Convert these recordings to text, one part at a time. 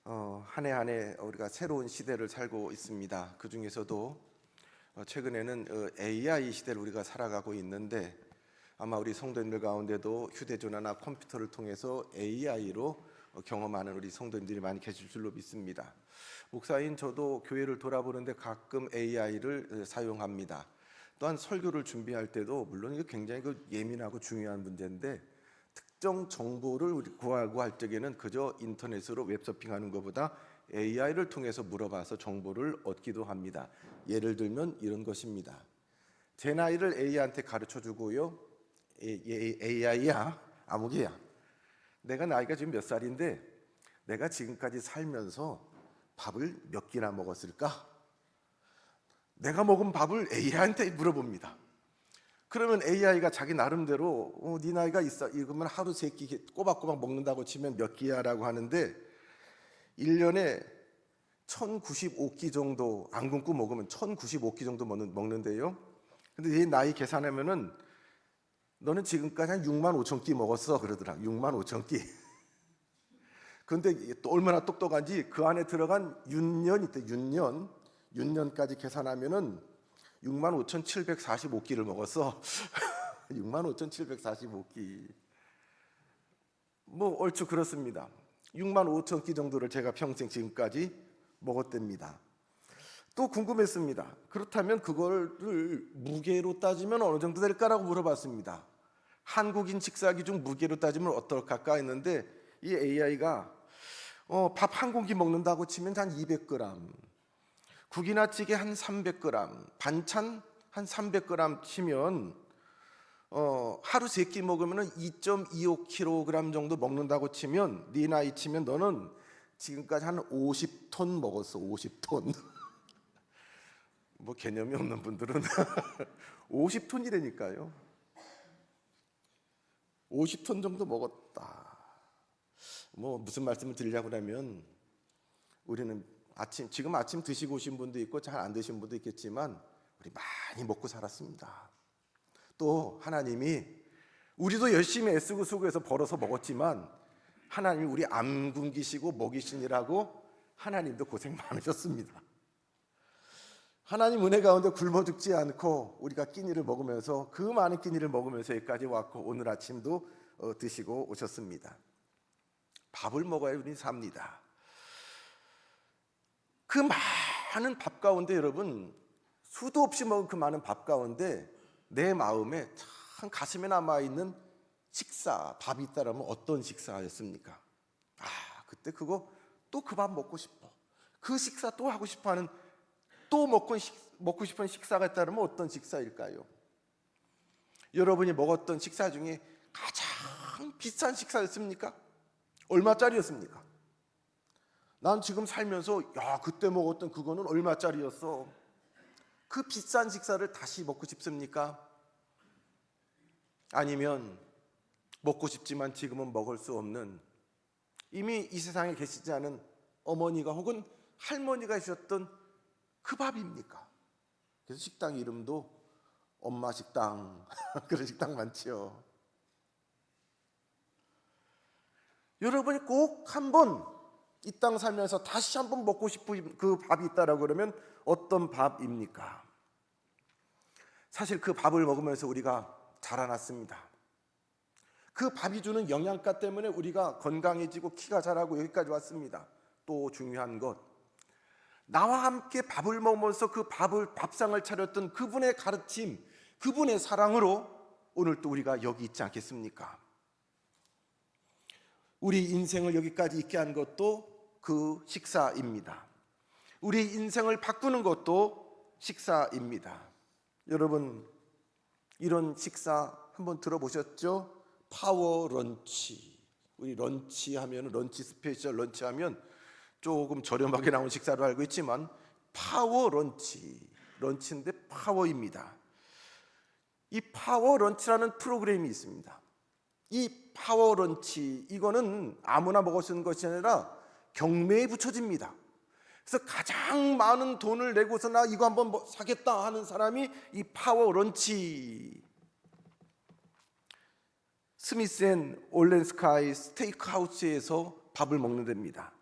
한 해 한 해 우리가 새로운 시대를 살고 있습니다. 그 중에서도 최근에는 AI 시대를 우리가 살아가고 있는데, 아마 우리 성도님들 가운데도 휴대전화나 컴퓨터를 통해서 AI로 경험하는 우리 성도님들이 많이 계실 줄로 믿습니다. 목사인 저도 교회를 돌아보는데 가끔 AI를 사용합니다. 또한 설교를 준비할 때도 물론 이거 굉장히 예민하고 중요한 문제인데, 특정 정보를 구하고 할 적에는 그저 인터넷으로 웹서핑하는 것보다 AI를 통해서 물어봐서 정보를 얻기도 합니다. 예를 들면 이런 것입니다. 제 나이를 AI한테 가르쳐 주고요. AI야, 아무개야. 내가 나이가 지금 몇 살인데 내가 지금까지 살면서 밥을 몇 끼나 먹었을까? 내가 먹은 밥을 AI한테 물어봅니다. 그러면 AI가 자기 나름대로 네 나이가 있어, 이러면 하루 3끼 꼬박꼬박 먹는다고 치면 몇 끼야 라고 하는데, 1년에 1095끼 정도 안 굶고 먹으면 1095끼 정도 먹는데요. 근데 이 나이 계산하면은 너는 지금까지 한 6만 5천 끼 먹었어 그러더라. 6만 5천 끼. 근데 또 얼마나 똑똑한지 그 안에 들어간 윤년 있대. 윤년까지 계산하면은 65,745끼를 먹었어. 65,745끼. 뭐 얼추 그렇습니다. 65,000끼 정도를 제가 평생 지금까지 먹었답니다. 또 궁금했습니다. 그렇다면 그거를 무게로 따지면 어느 정도 될까라고 물어봤습니다. 한국인 식사 기준 무게로 따지면 어떨까 했는데, 이 AI가 밥 한 공기 먹는다고 치면 한 200g, 국이나 찌개 한 300g, 반찬 한 300g 치면 하루 3끼 먹으면 2.25kg 정도 먹는다고 치면, 네 나이 치면 너는 지금까지 한 50톤 먹었어. 50톤. 뭐 개념이 없는 분들은 50톤이라니까요. 50톤 정도 먹었다. 뭐 무슨 말씀을 드리려고 하면, 우리는 지금 아침 드시고 오신 분도 있고 잘 안 드신 분도 있겠지만 우리 많이 먹고 살았습니다. 또 하나님이, 우리도 열심히 애쓰고 수고해서 벌어서 먹었지만 하나님이 우리 안 굶기시고 먹이시니라고 하나님도 고생 많으셨습니다. 하나님 은혜 가운데 굶어 죽지 않고 우리가 끼니를 먹으면서, 그 많은 끼니를 먹으면서 여기까지 왔고 오늘 아침도 드시고 오셨습니다. 밥을 먹어야 우리 삽니다. 그 많은 밥 가운데, 여러분, 수도 없이 먹은 그 많은 밥 가운데 내 마음에 참 가슴에 남아있는 식사, 밥이 있다라면 어떤 식사였습니까? 그때 그거 또 그 밥 먹고 싶어, 그 식사 또 하고 싶어하는, 또 먹고 싶은 식사가 있다면 어떤 식사일까요? 여러분이 먹었던 식사 중에 가장 비싼 식사였습니까? 얼마짜리였습니까? 난 지금 살면서 그때 먹었던 그거는 얼마짜리였어. 그 비싼 식사를 다시 먹고 싶습니까? 아니면 먹고 싶지만 지금은 먹을 수 없는, 이미 이 세상에 계시지 않은 어머니가 혹은 할머니가 해주셨던 그 밥입니까? 그래서 식당 이름도 엄마 식당 그런 식당 많죠. 여러분이 꼭 한번 이 땅 살면서 다시 한번 먹고 싶은 그 밥이 있다라고 그러면 어떤 밥입니까? 사실 그 밥을 먹으면서 우리가 자라났습니다. 그 밥이 주는 영양가 때문에 우리가 건강해지고 키가 자라고 여기까지 왔습니다. 또 중요한 것, 나와 함께 밥을 먹으면서 그 밥상을 차렸던 그분의 가르침, 그분의 사랑으로 오늘 또 우리가 여기 있지 않겠습니까? 우리 인생을 여기까지 있게 한 것도 그 식사입니다. 우리 인생을 바꾸는 것도 식사입니다. 여러분, 이런 식사 한번 들어보셨죠? 파워 런치. 우리 런치 하면, 런치 스페셜 런치 하면 조금 저렴하게 나온 식사로 알고 있지만 파워 런치인데 파워입니다. 이 파워 런치라는 프로그램이 있습니다. 이 파워 런치, 이거는 아무나 먹을 수 있는 것이 아니라 경매에 붙여집니다. 그래서 가장 많은 돈을 내고서 나 이거 한번 사겠다 하는 사람이 이 파워 런치, 스미스 앤 올렌스카이 스테이크 하우스에서 밥을 먹는 데입니다.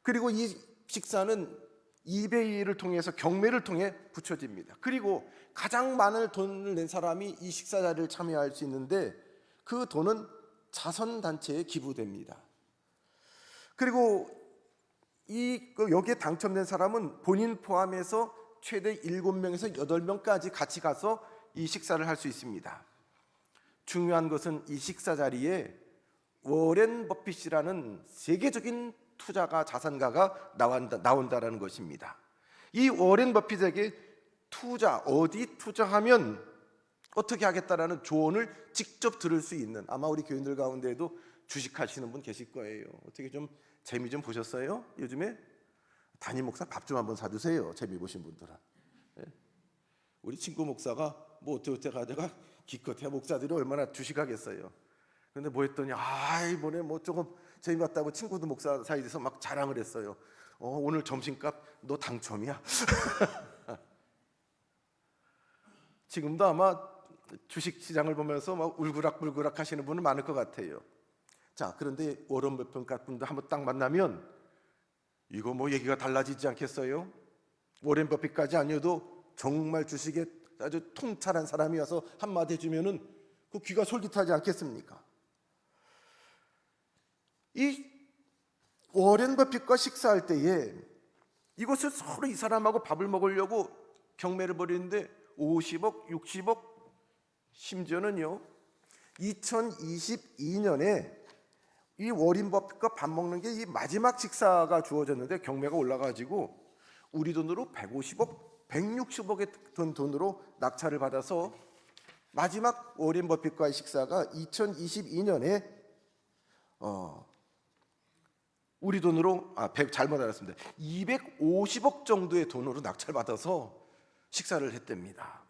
그리고 이 식사는 2배1을 통해서 경매를 통해 붙여집니다. 그리고 가장 많은 돈을 낸 사람이 이 식사 자리를 참여할 수 있는데 그 돈은 자선단체에 기부됩니다. 그리고 여기에 당첨된 사람은 본인 포함해서 최대 7명에서 8명까지 같이 가서 이 식사를 할 수 있습니다. 중요한 것은 이 식사 자리에 워렌 버핏이라는 세계적인 투자가 자산가가 나온다라는 것입니다. 이 워렌 버핏에게 어디 투자하면 어떻게 하겠다라는 조언을 직접 들을 수 있는, 아마 우리 교인들 가운데에도 주식하시는 분 계실 거예요. 어떻게 좀 재미 좀 보셨어요? 요즘에 담임 목사 밥 좀 한번 사주세요. 재미 보신 분들은. 우리 친구 목사가 뭐 어떻게 하다가 기껏해야 목사들이 얼마나 주식하겠어요. 근데 뭐 했더니 이번에 뭐 조금 재미봤다고 친구도 목사 사이에서 막 자랑을 했어요. 오늘 점심값 너 당첨이야. 지금도 아마 주식 시장을 보면서 막 울그락불그락 하시는 분은 많을 것 같아요. 자, 그런데 워런 버핏 같은 분도 한번 딱 만나면 이거 뭐 얘기가 달라지지 않겠어요? 워렌 버핏까지 아니어도 정말 주식에 아주 통찰한 사람이어서 한마디 해주면은 그 귀가 솔깃하지 않겠습니까? 이 워렌 버핏과 식사할 때에 이것을 서로 이 사람하고 밥을 먹으려고 경매를 벌이는데 50억, 60억, 심지어는요 2022년에 이 워렌 버핏과 밥 먹는 게 이 마지막 식사가 주어졌는데 경매가 올라가지고 우리 돈으로 150억, 160억의 돈으로 낙찰을 받아서 마지막 워렌 버핏과의 식사가 2022년에 우리 돈으로 잘못 알았습니다. 250억 정도의 돈으로 낙찰받아서 식사를 했답니다.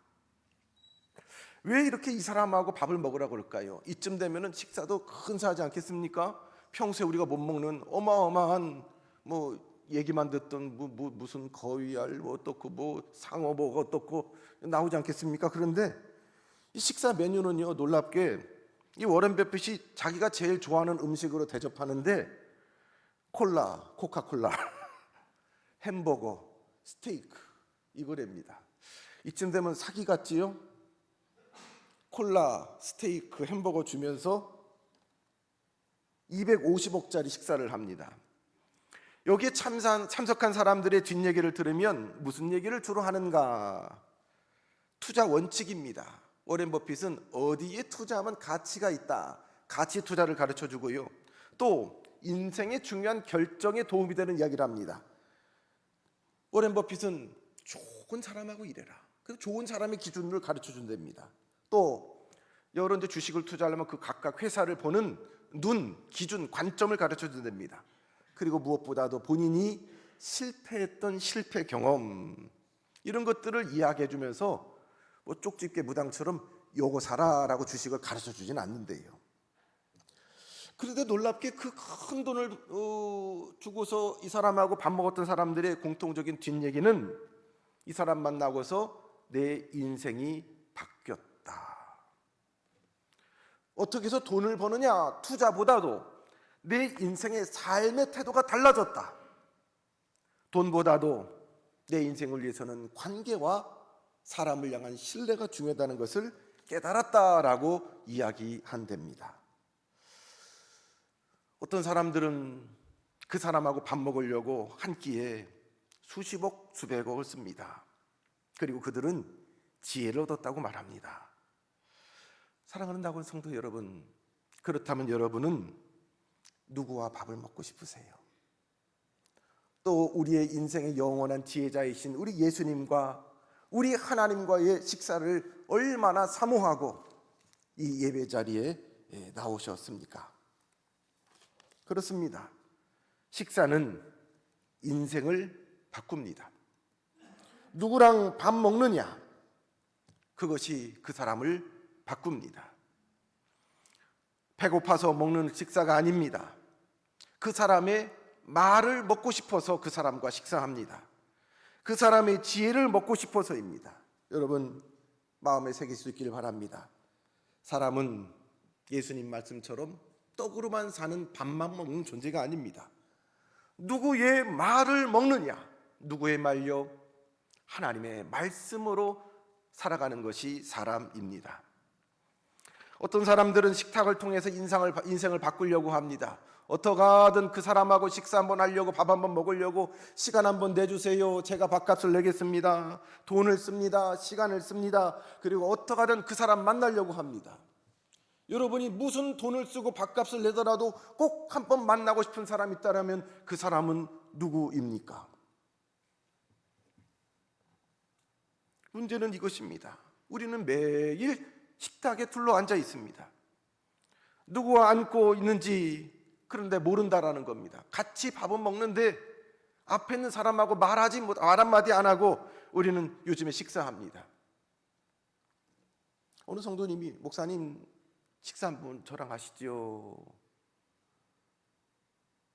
왜 이렇게 이 사람하고 밥을 먹으라고 그럴까요? 이쯤 되면은 식사도 근사하지 않겠습니까? 평소에 우리가 못 먹는 어마어마한 뭐 얘기만 듣던 무슨 거위알 뭐 어떻고 뭐 상어 뭐 어떻고 나오지 않겠습니까? 그런데 이 식사 메뉴는요 놀랍게 이 워렌 버핏이 자기가 제일 좋아하는 음식으로 대접하는데 콜라, 코카콜라, 햄버거, 스테이크 이거랍니다. 이쯤 되면 사기 같지요? 콜라, 스테이크, 햄버거 주면서 250억짜리 식사를 합니다. 여기에 참석한 사람들의 뒷얘기를 들으면 무슨 얘기를 주로 하는가? 투자 원칙입니다. 워렌 버핏은 어디에 투자하면 가치가 있다, 가치 투자를 가르쳐 주고요. 또 인생의 중요한 결정에 도움이 되는 이야기를 합니다. 워렌 버핏은 좋은 사람하고 일해라. 그 좋은 사람의 기준을 가르쳐 준답니다. 또 여러 이제 주식을 투자하려면 그 각각 회사를 보는 눈, 기준, 관점을 가르쳐 준답니다. 그리고 무엇보다도 본인이 실패했던 실패 경험 이런 것들을 이야기해 주면서 뭐 쪽집게 무당처럼 요거 사라라고 주식을 가르쳐 주진 않는데요. 그런데 놀랍게 그 큰 돈을 주고서 이 사람하고 밥 먹었던 사람들의 공통적인 뒷얘기는 이 사람 만나고서 내 인생이 바뀌었다. 어떻게 해서 돈을 버느냐? 투자보다도 내 인생의 삶의 태도가 달라졌다. 돈보다도 내 인생을 위해서는 관계와 사람을 향한 신뢰가 중요하다는 것을 깨달았다라고 이야기한답니다. 어떤 사람들은 그 사람하고 밥 먹으려고 한 끼에 수십억, 수백억을 씁니다. 그리고 그들은 지혜를 얻었다고 말합니다. 사랑하는 나군 성도 여러분, 그렇다면 여러분은 누구와 밥을 먹고 싶으세요? 또 우리의 인생의 영원한 지혜자이신 우리 예수님과 우리 하나님과의 식사를 얼마나 사모하고 이 예배 자리에 나오셨습니까? 그렇습니다. 식사는 인생을 바꿉니다. 누구랑 밥 먹느냐? 그것이 그 사람을 바꿉니다. 배고파서 먹는 식사가 아닙니다. 그 사람의 말을 먹고 싶어서 그 사람과 식사합니다. 그 사람의 지혜를 먹고 싶어서입니다. 여러분 마음에 새길 수 있기를 바랍니다. 사람은 예수님 말씀처럼 떡으로만 사는 밥만 먹는 존재가 아닙니다. 누구의 말을 먹느냐? 누구의 말요? 하나님의 말씀으로 살아가는 것이 사람입니다. 어떤 사람들은 식탁을 통해서 인생을 바꾸려고 합니다. 어떡하든 그 사람하고 식사 한번 하려고, 밥 한번 먹으려고 시간 한번 내주세요. 제가 밥값을 내겠습니다. 돈을 씁니다. 시간을 씁니다. 그리고 어떡하든 그 사람 만나려고 합니다. 여러분이 무슨 돈을 쓰고 밥값을 내더라도 꼭 한번 만나고 싶은 사람이 있다면 그 사람은 누구입니까? 문제는 이것입니다. 우리는 매일 식탁에 둘러앉아 있습니다. 누구와 앉고 있는지 그런데 모른다라는 겁니다. 같이 밥은 먹는데 앞에 있는 사람하고 말 한마디 안 하고 우리는 요즘에 식사합니다. 어느 성도님이 목사님 식사 한번 저랑 하시죠.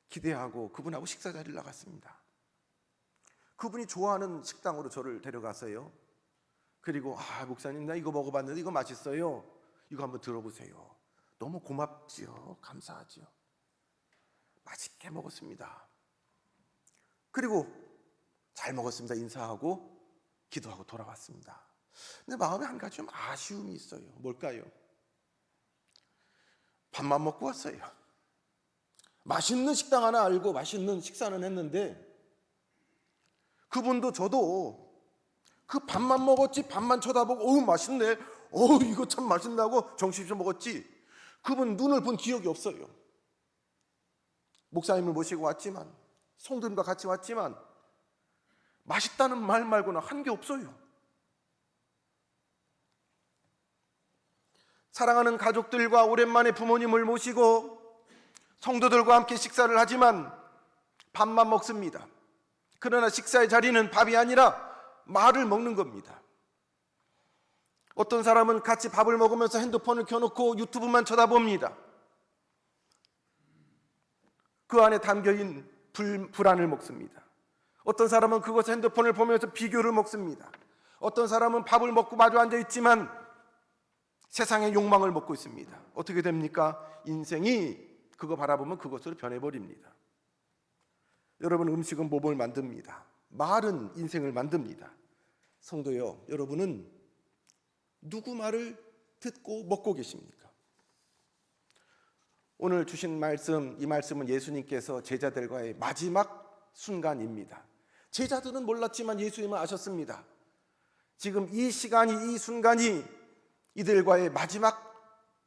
기대하고 그분하고 식사 자리를 나갔습니다. 그분이 좋아하는 식당으로 저를 데려가서요. 그리고 목사님 나 이거 먹어봤는데 이거 맛있어요. 이거 한번 들어보세요. 너무 고맙지요. 감사하지요. 맛있게 먹었습니다. 그리고 잘 먹었습니다. 인사하고 기도하고 돌아왔습니다. 근데 마음에 한 가지 좀 아쉬움이 있어요. 뭘까요? 밥만 먹고 왔어요. 맛있는 식당 하나 알고 맛있는 식사는 했는데 그분도 저도 그 밥만 먹었지, 밥만 쳐다보고 어우 맛있네, 어우 이거 참 맛있다고 정신없이 먹었지 그분 눈을 본 기억이 없어요. 목사님을 모시고 왔지만, 성도님과 같이 왔지만 맛있다는 말 말고는 한 게 없어요. 사랑하는 가족들과 오랜만에 부모님을 모시고 성도들과 함께 식사를 하지만 밥만 먹습니다. 그러나 식사의 자리는 밥이 아니라 말을 먹는 겁니다. 어떤 사람은 같이 밥을 먹으면서 핸드폰을 켜놓고 유튜브만 쳐다봅니다. 그 안에 담겨있는 불안을 먹습니다. 어떤 사람은 그것을 핸드폰을 보면서 비교를 먹습니다. 어떤 사람은 밥을 먹고 마주 앉아 있지만 세상의 욕망을 먹고 있습니다. 어떻게 됩니까? 인생이 그거 바라보면 그것으로 변해버립니다. 여러분, 음식은 몸을 만듭니다. 말은 인생을 만듭니다. 성도요, 여러분은 누구 말을 듣고 먹고 계십니까? 오늘 주신 말씀, 이 말씀은 예수님께서 제자들과의 마지막 순간입니다. 제자들은 몰랐지만 예수님은 아셨습니다. 지금 이 시간이, 이 순간이 이들과의 마지막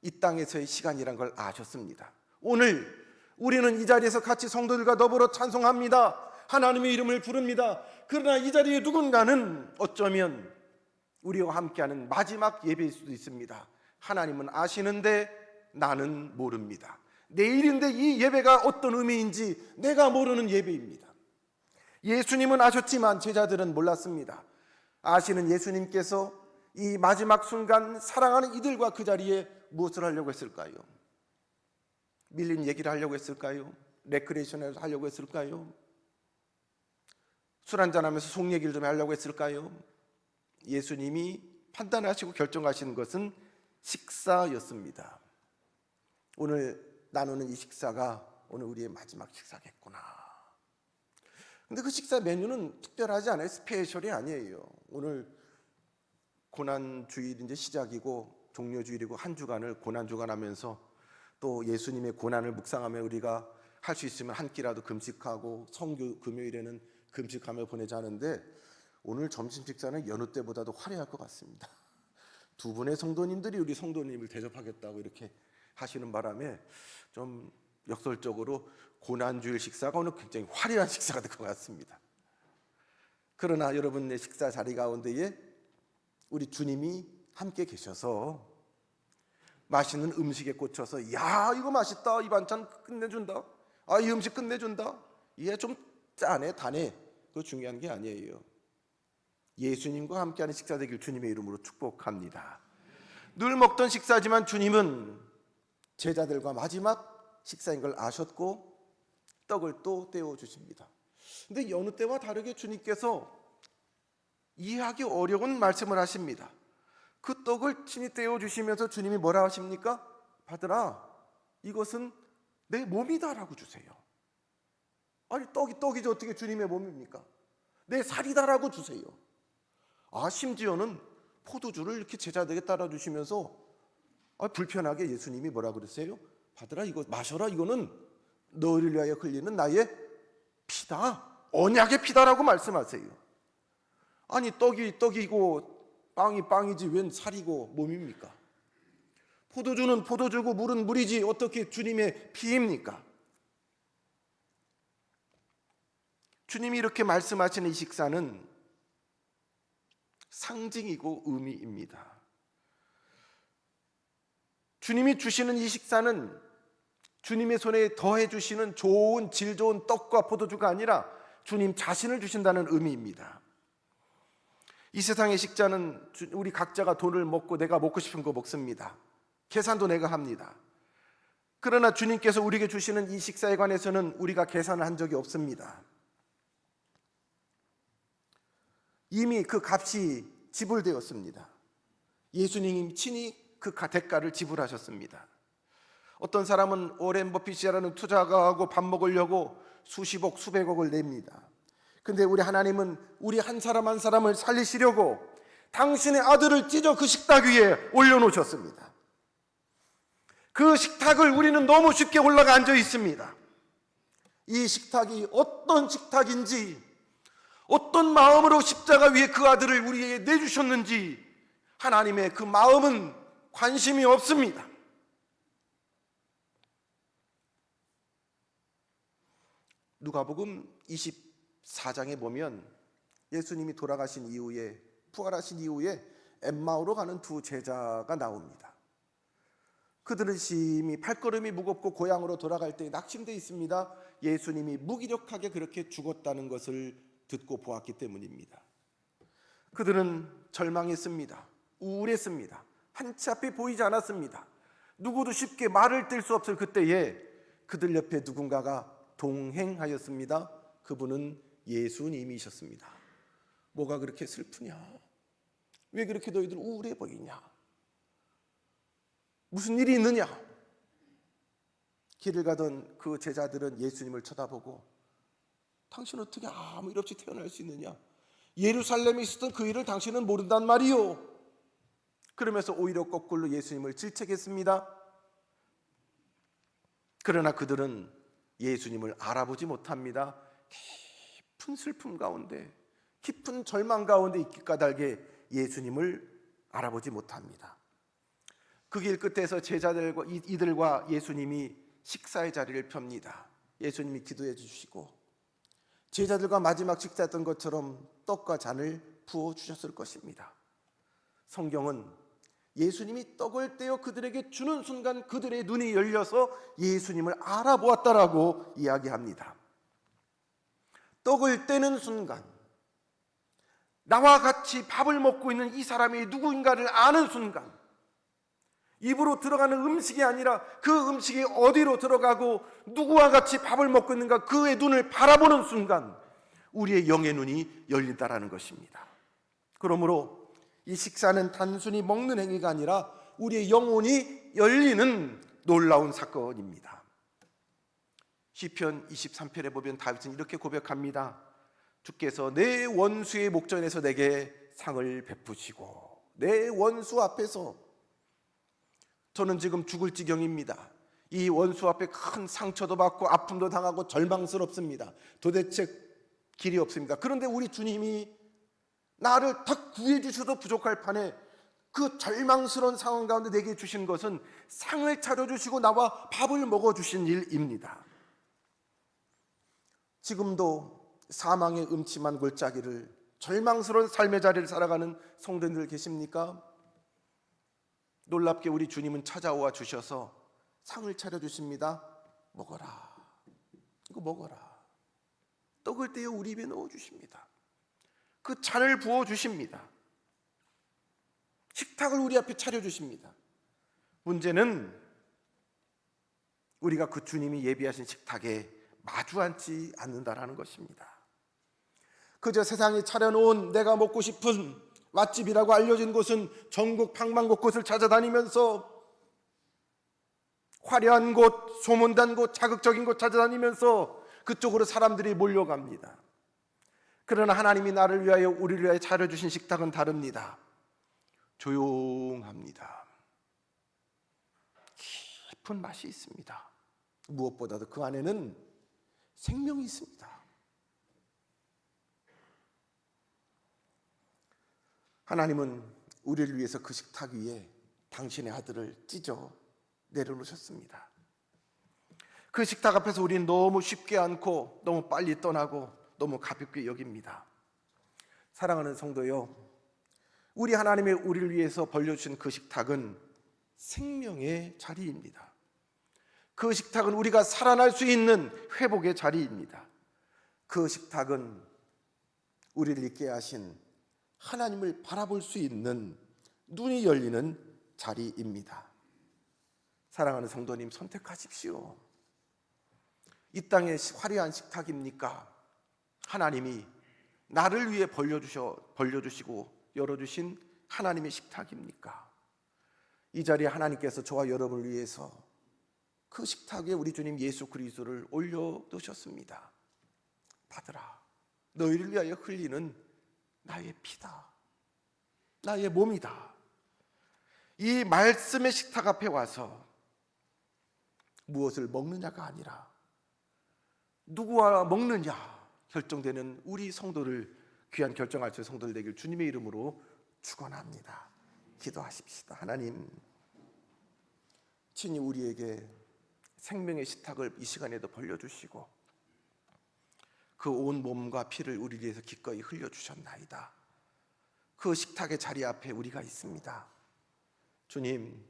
이 땅에서의 시간이란 걸 아셨습니다. 오늘 우리는 이 자리에서 같이 성도들과 더불어 찬송합니다. 하나님의 이름을 부릅니다. 그러나 이 자리에 누군가는 어쩌면 우리와 함께하는 마지막 예배일 수도 있습니다. 하나님은 아시는데 나는 모릅니다. 내일인데 이 예배가 어떤 의미인지 내가 모르는 예배입니다. 예수님은 아셨지만 제자들은 몰랐습니다. 아시는 예수님께서 이 마지막 순간 사랑하는 이들과 그 자리에 무엇을 하려고 했을까요? 밀린 얘기를 하려고 했을까요? 레크레이션을 하려고 했을까요? 술 한잔하면서 속 얘기를 좀 하려고 했을까요? 예수님이 판단하시고 결정하시는 것은 식사였습니다. 오늘 나누는 이 식사가 오늘 우리의 마지막 식사겠구나. 근데 그 식사 메뉴는 특별하지 않아요. 스페셜이 아니에요. 오늘 고난주일 이제 시작이고 종료주일이고 한 주간을 고난주간 하면서 또 예수님의 고난을 묵상하며 우리가 할 수 있으면 한 끼라도 금식하고 성교 금요일에는 금식하며 보내자 하는데 오늘 점심 식사는 여느 때보다도 화려할 것 같습니다. 두 분의 성도님들이 우리 성도님을 대접하겠다고 이렇게 하시는 바람에 좀 역설적으로 고난주일 식사가 오늘 굉장히 화려한 식사가 될 것 같습니다. 그러나 여러분의 식사 자리 가운데에 우리 주님이 함께 계셔서 맛있는 음식에 꽂혀서 야 이거 맛있다, 이 반찬 끝내준다, 이 음식 끝내준다, 얘 좀 짜네 다네, 그거 중요한 게 아니에요. 예수님과 함께하는 식사 되길 주님의 이름으로 축복합니다. 늘 먹던 식사지만 주님은 제자들과 마지막 식사인 걸 아셨고 떡을 또 떼어주십니다. 근데 여느 때와 다르게 주님께서 이해하기 어려운 말씀을 하십니다. 그 떡을 친히 떼어주시면서 주님이 뭐라 하십니까? 받으라, 이것은 내 몸이다 라고 주세요. 아니 떡이지 어떻게 주님의 몸입니까? 내 살이다라고 주세요. 심지어는 포도주를 이렇게 제자들에게 따라 주시면서 불편하게 예수님이 뭐라 그러세요? 받으라, 이거 마셔라, 이거는 너희를 위하여 흘리는 나의 피다, 언약의 피다라고 말씀하세요. 아니 떡이 떡이고 빵이 빵이지 웬 살이고 몸입니까? 포도주는 포도주고 물은 물이지 어떻게 주님의 피입니까? 주님이 이렇게 말씀하시는 이 식사는 상징이고 의미입니다. 주님이 주시는 이 식사는 주님의 손에 더해 주시는 좋은 질 좋은 떡과 포도주가 아니라 주님 자신을 주신다는 의미입니다. 이 세상의 식사는 우리 각자가 돈을 먹고 내가 먹고 싶은 거 먹습니다. 계산도 내가 합니다. 그러나 주님께서 우리에게 주시는 이 식사에 관해서는 우리가 계산을 한 적이 없습니다. 이미 그 값이 지불되었습니다. 예수님이 친히 그 대가를 지불하셨습니다. 어떤 사람은 오렌 버핏이라는 투자가하고 밥 먹으려고 수십억 수백억을 냅니다. 근데 우리 하나님은 우리 한 사람 한 사람을 살리시려고 당신의 아들을 찢어 그 식탁 위에 올려놓으셨습니다. 그 식탁을 우리는 너무 쉽게 올라가 앉아 있습니다. 이 식탁이 어떤 식탁인지, 어떤 마음으로 십자가 위에 그 아들을 우리에게 내주셨는지 하나님의 그 마음은 관심이 없습니다. 누가복음 24장에 보면 예수님이 돌아가신 이후에, 부활하신 이후에 엠마오로 가는 두 제자가 나옵니다. 그들은 심히 발걸음이 무겁고 고향으로 돌아갈 때 낙심되어 있습니다. 예수님이 무기력하게 그렇게 죽었다는 것을 듣고 보았기 때문입니다. 그들은 절망했습니다. 우울했습니다. 한치 앞이 보이지 않았습니다. 누구도 쉽게 말을 뗄 수 없을 그때에 그들 옆에 누군가가 동행하였습니다. 그분은 예수님이셨습니다. 뭐가 그렇게 슬프냐? 왜 그렇게 너희들 우울해 보이냐? 무슨 일이 있느냐? 길을 가던 그 제자들은 예수님을 쳐다보고 당신 어떻게 아무 일 없이 태어날 수 있느냐? 예루살렘에 있었던 그 일을 당신은 모른단 말이요. 그러면서 오히려 거꾸로 예수님을 질책했습니다. 그러나 그들은 예수님을 알아보지 못합니다. 깊은 슬픔 가운데, 깊은 절망 가운데 있기 까닭에 예수님을 알아보지 못합니다. 그 길 끝에서 제자들과 이들과 예수님이 식사의 자리를 펴니다. 예수님이 기도해 주시고 제자들과 마지막 식사했던 것처럼 떡과 잔을 부어 주셨을 것입니다. 성경은 예수님이 떡을 떼어 그들에게 주는 순간 그들의 눈이 열려서 예수님을 알아보았다라고 이야기합니다. 떡을 떼는 순간, 나와 같이 밥을 먹고 있는 이 사람이 누구인가를 아는 순간, 입으로 들어가는 음식이 아니라 그 음식이 어디로 들어가고 누구와 같이 밥을 먹고 있는가 그의 눈을 바라보는 순간 우리의 영의 눈이 열린다라는 것입니다. 그러므로 이 식사는 단순히 먹는 행위가 아니라 우리의 영혼이 열리는 놀라운 사건입니다. 시편 23편에 보면 다윗은 이렇게 고백합니다. 주께서 내 원수의 목전에서 내게 상을 베푸시고, 내 원수 앞에서, 저는 지금 죽을 지경입니다. 이 원수 앞에 큰 상처도 받고 아픔도 당하고 절망스럽습니다. 도대체 길이 없습니다. 그런데 우리 주님이 나를 다 구해 주셔도 부족할 판에 그 절망스러운 상황 가운데 내게 주신 것은 상을 차려주시고 나와 밥을 먹어주신 일입니다. 지금도 사망의 음침한 골짜기를, 절망스러운 삶의 자리를 살아가는 성도님들 계십니까? 놀랍게 우리 주님은 찾아와 주셔서 상을 차려주십니다. 먹어라, 이거 먹어라. 떡을 떼어 우리 입에 넣어주십니다. 그 잔을 부어주십니다. 식탁을 우리 앞에 차려주십니다. 문제는 우리가 그 주님이 예비하신 식탁에 마주 앉지 않는다라는 것입니다. 그저 세상에 차려놓은 내가 먹고 싶은 맛집이라고 알려진 곳은 전국 방방 곳곳을 찾아다니면서, 화려한 곳, 소문난 곳, 자극적인 곳 찾아다니면서 그쪽으로 사람들이 몰려갑니다. 그러나 하나님이 나를 위하여 우리를 위하여 차려주신 식탁은 다릅니다. 조용합니다. 깊은 맛이 있습니다. 무엇보다도 그 안에는 생명이 있습니다. 하나님은 우리를 위해서 그 식탁 위에 당신의 아들을 찢어 내려놓으셨습니다. 그 식탁 앞에서 우리는 너무 쉽게 앉고 너무 빨리 떠나고 너무 가볍게 여깁니다. 사랑하는 성도요, 우리 하나님이 우리를 위해서 벌려주신 그 식탁은 생명의 자리입니다. 그 식탁은 우리가 살아날 수 있는 회복의 자리입니다. 그 식탁은 우리를 있게 하신 하나님을 바라볼 수 있는 눈이 열리는 자리입니다. 사랑하는 성도님, 선택하십시오. 이 땅의 화려한 식탁입니까? 하나님이 나를 위해 벌려주시고 열어주신 하나님의 식탁입니까? 이 자리에 하나님께서 저와 여러분을 위해서 그 식탁에 우리 주님 예수 그리스도를 올려두셨습니다. 받으라. 너희를 위하여 흘리는 나의 피다. 나의 몸이다. 이 말씀의 식탁 앞에 와서 무엇을 먹느냐가 아니라 누구와 먹느냐 결정되는 우리 성도를, 귀한 결정할 수 있는 성도들 되길 주님의 이름으로 축원합니다. 기도하십시다. 하나님, 친히 우리에게 생명의 식탁을 이 시간에도 벌려주시고 그 온 몸과 피를 우리를 위해서 기꺼이 흘려주셨나이다. 그 식탁의 자리 앞에 우리가 있습니다. 주님,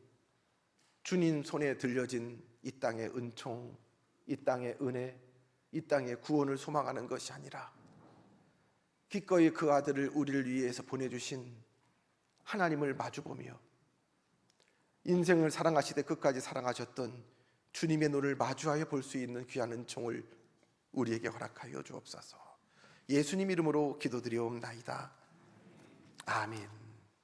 주님 손에 들려진 이 땅의 은총, 이 땅의 은혜, 이 땅의 구원을 소망하는 것이 아니라 기꺼이 그 아들을 우리를 위해서 보내주신 하나님을 마주보며 인생을 사랑하시되 끝까지 사랑하셨던 주님의 눈을 마주하여 볼 수 있는 귀한 은총을 우리에게 허락하여 주옵소서. 예수님 이름으로 기도드리옵나이다. 아멘.